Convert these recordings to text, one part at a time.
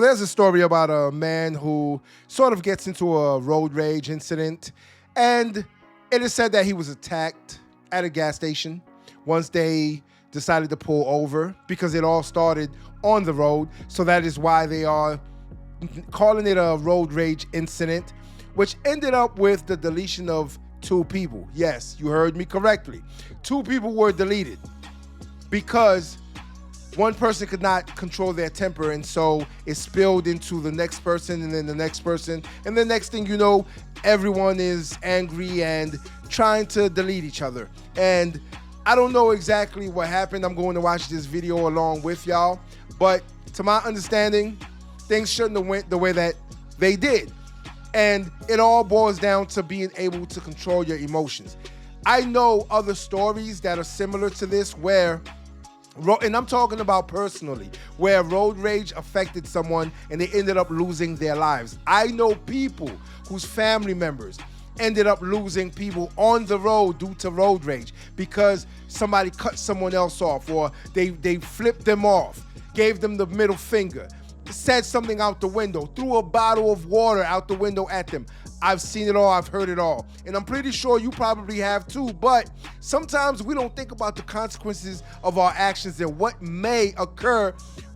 there's a story about a man who sort of gets into a road rage incident, and it is said that he was attacked at a gas station once they decided to pull over, because it all started on the road. So that is why they are calling it a road rage incident, which ended up with the deletion of 2 people. Yes, you heard me correctly. 2 people were deleted because one person could not control their temper, and so it spilled into the next person and then the next person, and the next thing you know, everyone is angry and trying to delete each other. And I don't know exactly what happened. I'm going to watch this video along with y'all, but to my understanding, things shouldn't have went the way that they did. And it all boils down to being able to control your emotions. I know other stories that are similar to this where, and I'm talking about personally, where road rage affected someone and they ended up losing their lives. I know people whose family members ended up losing people on the road due to road rage because somebody cut someone else off, or they flipped them off, gave them the middle finger, said something out the window, threw a bottle of water out the window at them. I've seen it all, I've heard it all. And I'm pretty sure you probably have too, but sometimes we don't think about the consequences of our actions and what may occur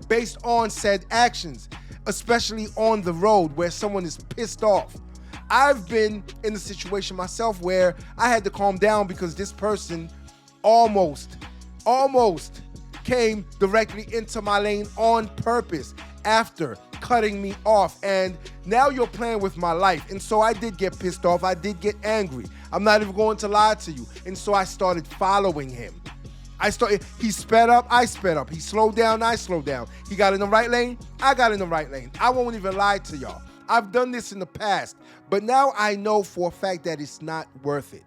based on said actions, especially on the road where someone is pissed off. I've been in a situation myself where I had to calm down because this person almost came directly into my lane on purpose after cutting me off, and now you're playing with my life. And so I did get pissed off, I did get angry. I'm not even going to lie to you. And so I started following him. He sped up, I sped up. He slowed down, I slowed down. He got in the right lane, I got in the right lane. I won't even lie to y'all. I've done this in the past, but now I know for a fact that it's not worth it.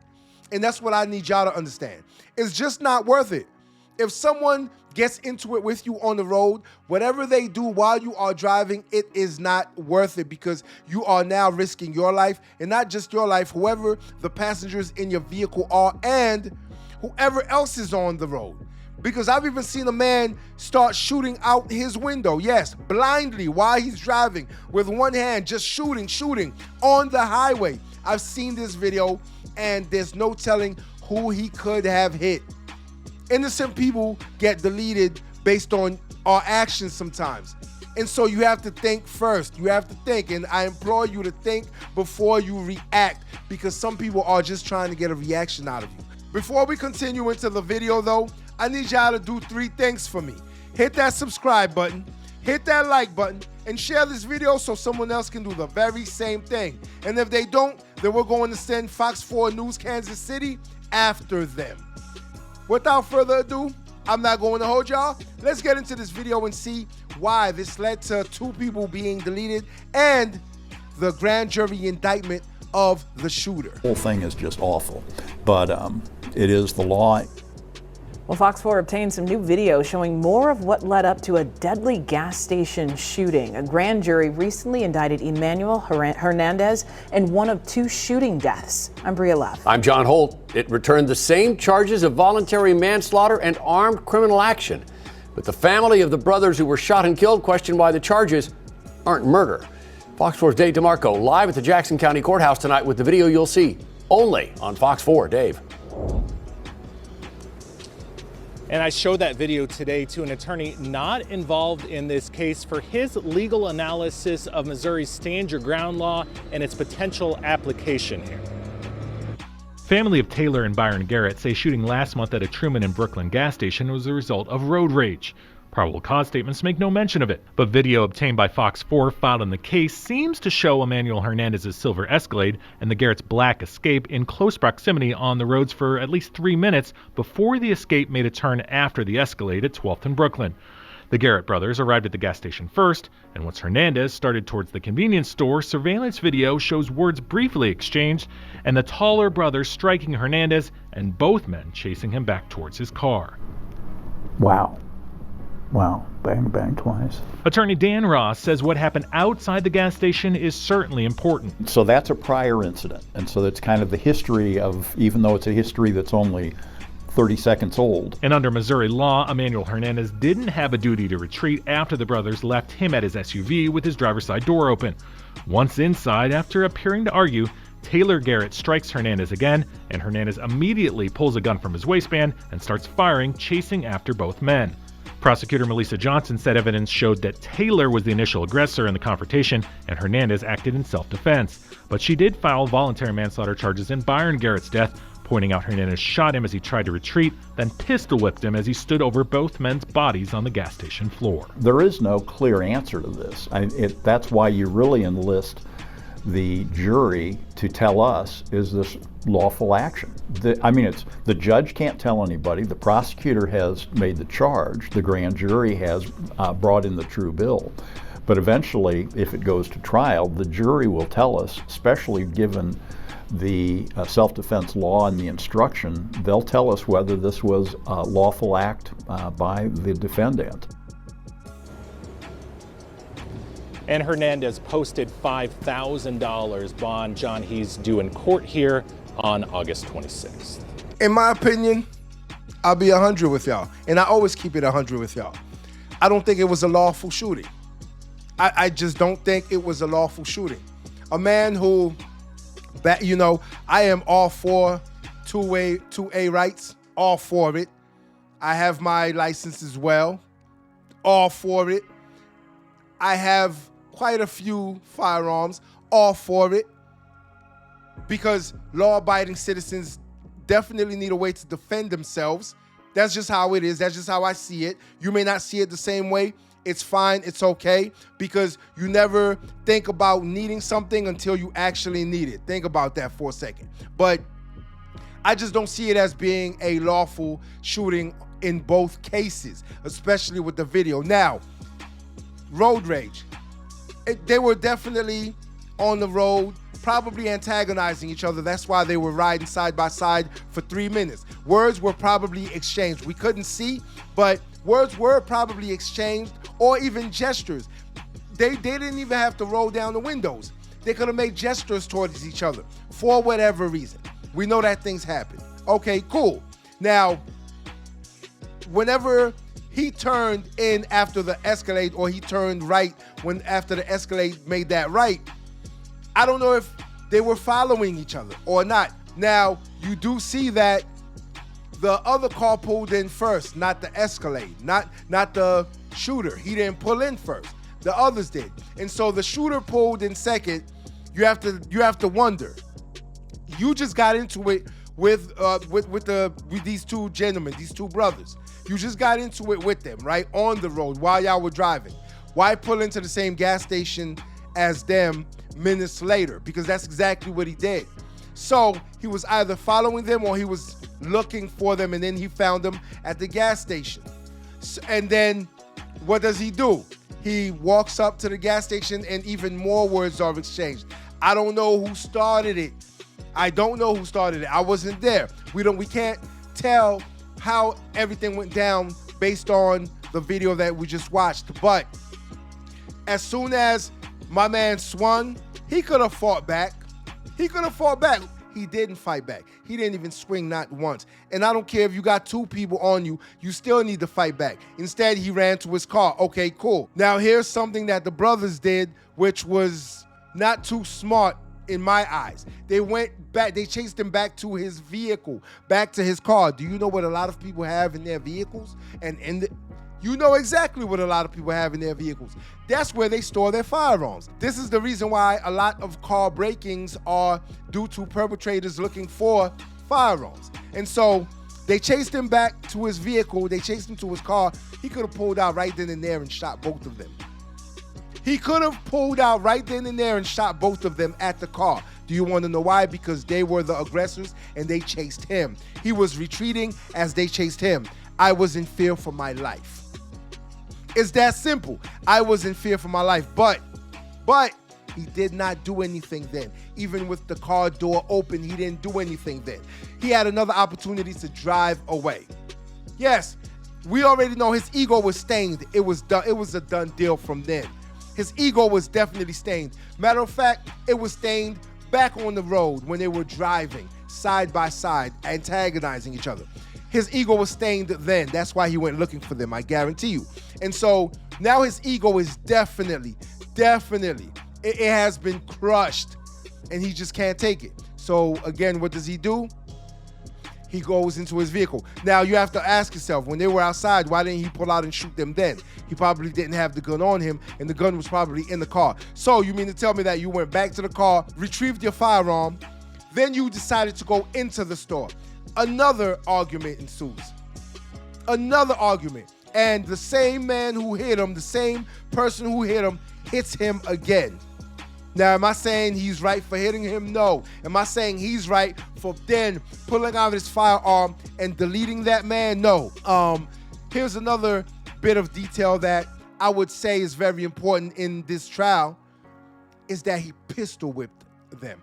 And that's what I need y'all to understand. It's just not worth it. If someone gets into it with you on the road, whatever they do while you are driving, it is not worth it, because you are now risking your life, and not just your life, whoever the passengers in your vehicle are and whoever else is on the road. Because I've even seen a man start shooting out his window, yes, blindly while he's driving with one hand, just shooting on the highway. I've seen this video, and there's no telling who he could have hit. Innocent people get deleted based on our actions sometimes. And so you have to think first. You have to think, and I implore you to think before you react, because some people are just trying to get a reaction out of you. Before we continue into the video though, I need y'all to do 3 things for me. Hit that subscribe button, hit that like button, and share this video so someone else can do the very same thing. And if they don't, then we're going to send Fox 4 News Kansas City after them. Without further ado, I'm not going to hold y'all. Let's get into this video and see why this led to 2 people being deleted and the grand jury indictment of the shooter. The whole thing is just awful, but it is the law. Well, Fox 4 obtained some new video showing more of what led up to a deadly gas station shooting. A grand jury recently indicted Emmanuel Hernandez in one of 2 shooting deaths. I'm Bria Leff. I'm John Holt. It returned the same charges of voluntary manslaughter and armed criminal action. But the family of the brothers who were shot and killed question why the charges aren't murder. Fox 4's Dave DeMarco live at the Jackson County Courthouse tonight with the video you'll see only on Fox 4. Dave. And I showed that video today to an attorney not involved in this case for his legal analysis of Missouri's Stand Your Ground law and its potential application here. Family of Taylor and Byron Garrett say shooting last month at a Truman and Brooklyn gas station was a result of road rage. Probable cause statements make no mention of it, but video obtained by Fox 4 filed in the case seems to show Emmanuel Hernandez's silver Escalade and the Garrett's black Escape in close proximity on the roads for at least 3 minutes before the Escape made a turn after the Escalade at 12th and Brooklyn. The Garrett brothers arrived at the gas station first, and once Hernandez started towards the convenience store, surveillance video shows words briefly exchanged and the taller brother striking Hernandez and both men chasing him back towards his car. Wow. Wow, bang, bang twice. Attorney Dan Ross says what happened outside the gas station is certainly important. So that's a prior incident. And so that's kind of the history of, even though it's a history that's only 30 seconds old. And under Missouri law, Emmanuel Hernandez didn't have a duty to retreat after the brothers left him at his SUV with his driver's side door open. Once inside, after appearing to argue, Taylor Garrett strikes Hernandez again, and Hernandez immediately pulls a gun from his waistband and starts firing, chasing after both men. Prosecutor Melissa Johnson said evidence showed that Taylor was the initial aggressor in the confrontation and Hernandez acted in self-defense. But she did file voluntary manslaughter charges in Byron Garrett's death, pointing out Hernandez shot him as he tried to retreat, then pistol whipped him as he stood over both men's bodies on the gas station floor. There is no clear answer to this. That's why you really enlist the jury to tell us, is this lawful action? The judge can't tell anybody. The prosecutor has made the charge. The grand jury has brought in the true bill. But eventually, if it goes to trial, the jury will tell us, especially given the self-defense law and the instruction, they'll tell us whether this was a lawful act by the defendant. And Hernandez posted $5,000 bond. John, he's due in court here on August 26th. In my opinion, I'll be 100 with y'all. And I always keep it 100 with y'all. I don't think it was a lawful shooting. I just don't think it was a lawful shooting. A man who, I am all for two-A rights, all for it. I have my license as well, all for it. I have quite a few firearms, all for it, because law-abiding citizens definitely need a way to defend themselves. That's just how it is. That's just how I see it. You may not see it the same way. It's fine. It's okay, because you never think about needing something until you actually need it. Think about that for a second. But I just don't see it as being a lawful shooting in both cases, especially with the video. Now, road rage. They were definitely on the road, probably antagonizing each other. That's why they were riding side by side for 3 minutes. Words were probably exchanged. We couldn't see, but words were probably exchanged, or even gestures. They didn't even have to roll down the windows. They could have made gestures towards each other for whatever reason. We know that things happen. Okay, cool. Now, whenever he turned in after the Escalade, or he turned right after the Escalade made that right, I don't know if they were following each other or not. Now, you do see that the other car pulled in first, not the Escalade, not the shooter. He didn't pull in first. The others did. And so the shooter pulled in second. You have to wonder. You just got into it with these two gentlemen, these two brothers. You just got into it with them, right? On the road while y'all were driving. Why pull into the same gas station as them minutes later? Because that's exactly what he did. So he was either following them or he was looking for them, and then he found them at the gas station. And then what does he do? He walks up to the gas station and even more words are exchanged. I don't know who started it. I don't know who started it. I wasn't there. We can't tell how everything went down based on the video that we just watched. But as soon as my man swung, he could have fought back. He didn't fight back. He didn't even swing, not once. And I don't care if you got two people on you, you still need to fight back. Instead, he ran to his car. Okay, cool. Now here's something that the brothers did, which was not too smart in my eyes. They went back, they chased him back to his vehicle, back to his car. Do you know what a lot of people have in their vehicles? You know exactly what a lot of people have in their vehicles. That's where they store their firearms. This is the reason why a lot of car break-ins are due to perpetrators looking for firearms. And so they chased him back to his vehicle. They chased him to his car. He could have pulled out right then and there and shot both of them. He could have pulled out right then and there and shot both of them at the car. Do you want to know why? Because they were the aggressors and they chased him. He was retreating as they chased him. I was in fear for my life. It's that simple. I was in fear for my life, but he did not do anything then. Even with the car door open, he didn't do anything then. He had another opportunity to drive away. Yes, we already know his ego was stained. It was done. It was a done deal from then. His ego was definitely stained. Matter of fact, it was stained back on the road when they were driving side by side, antagonizing each other. his ego was stained then. That's why he went looking for them, I guarantee you. And so now his ego is definitely, it has been crushed, and he just can't take it. So again, what does he do? He goes into his vehicle. Now you have to ask yourself, when they were outside, why didn't he pull out and shoot them then? He probably didn't have the gun on him, and the gun was probably in the car. So you mean to tell me that you went back to the car, retrieved your firearm, then you decided to go into the store. Another argument ensues. Another argument. And the same man who hit him, the same person who hit him, hits him again. Now, am I saying he's right for hitting him? No. Am I saying he's right for then pulling out his firearm and deleting that man? No. Here's another bit of detail that I would say is very important in this trial, is that he pistol whipped them,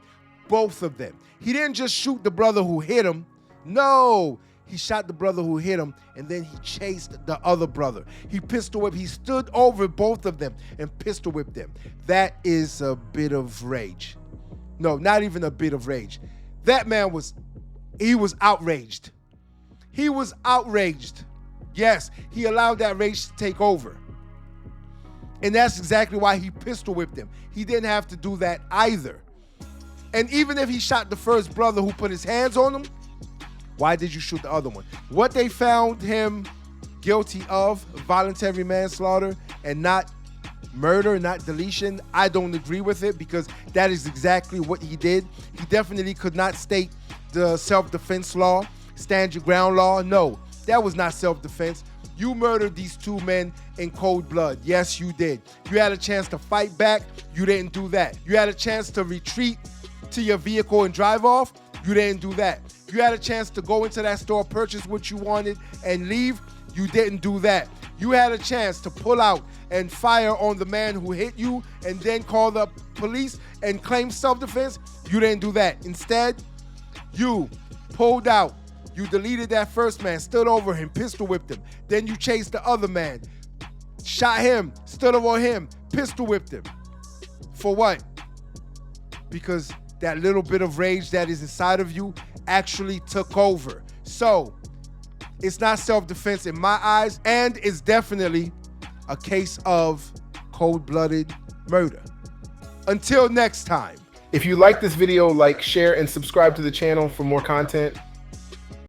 both of them. He didn't just shoot the brother who hit him. No. He shot the brother who hit him, and then he chased the other brother. He pistol whipped. He stood over both of them and pistol whipped them. That is a bit of rage. No, not even a bit of rage. That man was outraged. He was outraged. Yes, he allowed that rage to take over. And that's exactly why he pistol whipped him. He didn't have to do that either. And even if he shot the first brother who put his hands on him, why did you shoot the other one? What they found him guilty of, voluntary manslaughter and not murder, not deletion, I don't agree with it, because that is exactly what he did. He definitely could not state the self-defense law, stand your ground law. No, that was not self-defense. You murdered these two men in cold blood. Yes, you did. You had a chance to fight back. You didn't do that. You had a chance to retreat to your vehicle and drive off. You didn't do that. You had a chance to go into that store, purchase what you wanted, and leave. You didn't do that. You had a chance to pull out and fire on the man who hit you and then call the police and claim self-defense. You didn't do that. Instead, you pulled out. You deleted that first man, stood over him, pistol whipped him. Then you chased the other man, shot him, stood over him, pistol whipped him. For what? Because that little bit of rage that is inside of you actually took over. So it's not self-defense in my eyes, and it's definitely a case of cold-blooded murder. Until next time. If you like this video, like, share, and subscribe to the channel for more content.